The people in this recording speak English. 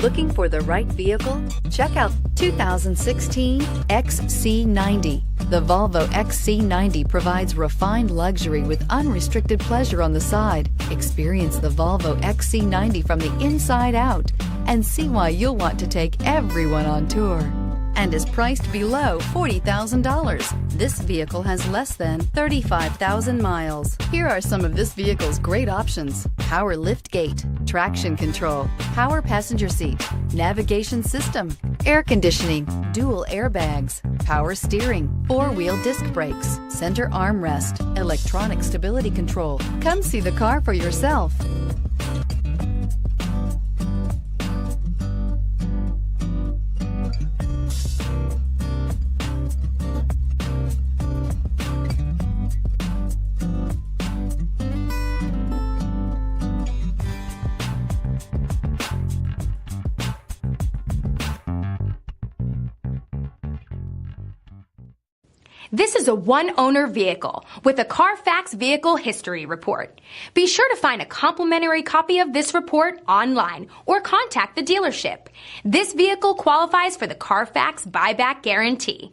Looking for the right vehicle? Check out 2016 XC90. The Volvo XC90 provides refined luxury with unrestricted pleasure on the side. Experience the Volvo XC90 from the inside out and see why you'll want to take everyone on tour. And is priced below $40,000. This vehicle has less than 35,000 miles. Here are some of this vehicle's great options: power lift gate, traction control, power passenger seat, navigation system, air conditioning, dual airbags, power steering, four-wheel disc brakes, center armrest, electronic stability control. Come see the car for yourself. This is a one-owner vehicle with a Carfax Vehicle History Report. Be sure to find a complimentary copy of this report online or contact the dealership. This vehicle qualifies for the Carfax Buyback Guarantee.